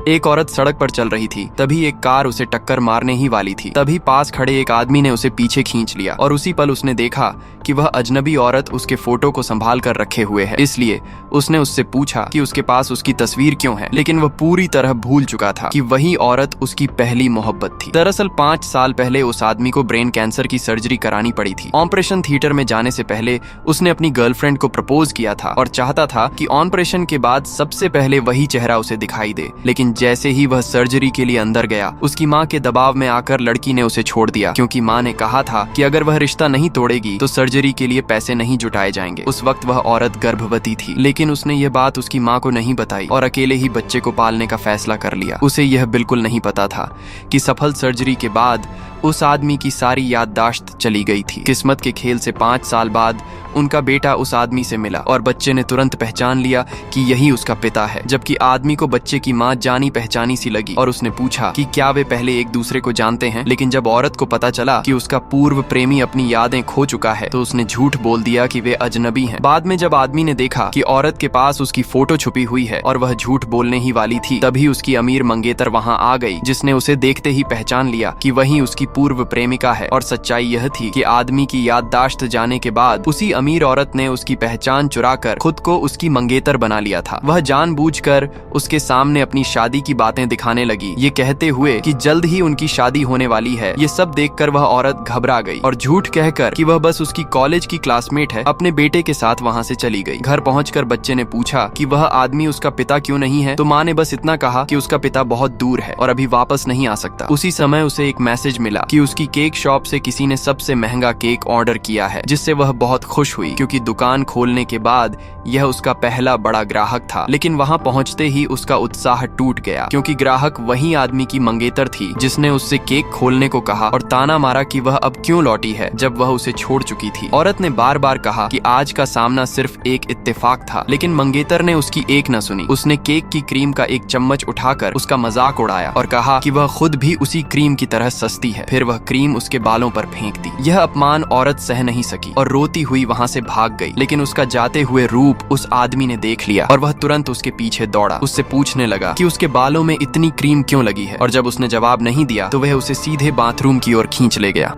एक औरत सड़क पर चल रही थी। तभी एक कार उसे टक्कर मारने ही वाली थी। तभी पास खड़े एक आदमी ने उसे पीछे खींच लिया और उसी पल उसने देखा कि वह अजनबी औरत उसके फोटो को संभाल कर रखे हुए है। इसलिए उसने उससे पूछा कि उसके पास उसकी तस्वीर क्यों है, लेकिन वह पूरी तरह भूल चुका था कि वही औरत उसकी पहली मोहब्बत थी। दरअसल 5 साल पहले उस आदमी को ब्रेन कैंसर की सर्जरी करानी पड़ी थी। ऑपरेशन थिएटर में जाने से पहले उसने अपनी गर्लफ्रेंड को प्रपोज किया था और चाहता था कि ऑपरेशन के बाद सबसे पहले वही चेहरा उसे दिखाई दे। लेकिन जैसे ही वह सर्जरी के लिए अंदर गया, उसकी माँ के दबाव में आकर लड़की ने उसे छोड़ दिया, क्योंकि माँ ने कहा था कि अगर वह रिश्ता नहीं तोड़ेगी तो सर्जरी के लिए पैसे नहीं जुटाए जाएंगे। उस वक्त वह औरत गर्भवती थी, लेकिन उसने यह बात उसकी माँ को नहीं बताई और अकेले ही बच्चे को पालने का फैसला कर लिया। उसे यह बिल्कुल नहीं पता था कि सफल सर्जरी के बाद उस आदमी की सारी याददाश्त चली गई थी। किस्मत के खेल से 5 साल बाद उनका बेटा उस आदमी से मिला और बच्चे ने तुरंत पहचान लिया कि यही उसका पिता है। जबकि आदमी को बच्चे की माँ जानी पहचानी सी लगी और उसने पूछा कि क्या वे पहले एक दूसरे को जानते हैं। लेकिन जब औरत को पता चला कि उसका पूर्व प्रेमी अपनी यादें खो चुका है तो उसने झूठ बोल दिया कि वे अजनबी हैं। बाद में जब आदमी ने देखा कि औरत के पास उसकी फोटो छुपी हुई है और वह झूठ बोलने ही वाली थी, तभी उसकी अमीर मंगेतर वहाँ आ गई, जिसने उसे देखते ही पहचान लिया कि वही उसकी पूर्व प्रेमिका है। और सच्चाई यह थी कि आदमी की याददाश्त जाने के बाद उसी अमीर औरत ने उसकी पहचान चुराकर खुद को उसकी मंगेतर बना लिया था। वह जानबूझकर उसके सामने अपनी शादी की बातें दिखाने लगी, ये कहते हुए कि जल्द ही उनकी शादी होने वाली है। ये सब देखकर वह औरत घबरा गई और झूठ कहकर कि वह बस उसकी कॉलेज की क्लासमेट है, अपने बेटे के साथ वहाँ से चली गई। घर पहुंचकर बच्चे ने पूछा कि वह आदमी उसका पिता क्यों नहीं है, तो माँ ने बस इतना कहा कि उसका पिता बहुत दूर है और अभी वापस नहीं आ सकता। उसी समय उसे एक मैसेज मिला कि उसकी केक शॉप से किसी ने सबसे महंगा केक ऑर्डर किया है, जिससे वह बहुत खुश हुई, क्योंकि दुकान खोलने के बाद यह उसका पहला बड़ा ग्राहक था। लेकिन वहां पहुंचते ही उसका उत्साह टूट गया, क्योंकि ग्राहक वही आदमी की मंगेतर थी जिसने उससे केक खोलने को कहा और ताना मारा कि वह अब क्यों लौटी है जब वह उसे छोड़ चुकी थी। औरत ने बार बार कहा कि आज का सामना सिर्फ एक इत्तेफाक था, लेकिन मंगेतर ने उसकी एक न सुनी। उसने केक की क्रीम का एक चम्मच उठाकर उसका मजाक उड़ाया और कहा कि वह खुद भी उसी क्रीम की तरह सस्ती है। फिर वह क्रीम उसके बालों पर फेंक दी। यह अपमान औरत सह नहीं सकी और रोती हुई वहाँ से भाग गई। लेकिन उसका जाते हुए रूप उस आदमी ने देख लिया और वह तुरंत उसके पीछे दौड़ा। उससे पूछने लगा कि उसके बालों में इतनी क्रीम क्यों लगी है, और जब उसने जवाब नहीं दिया तो वह उसे सीधे बाथरूम की ओर खींच ले गया।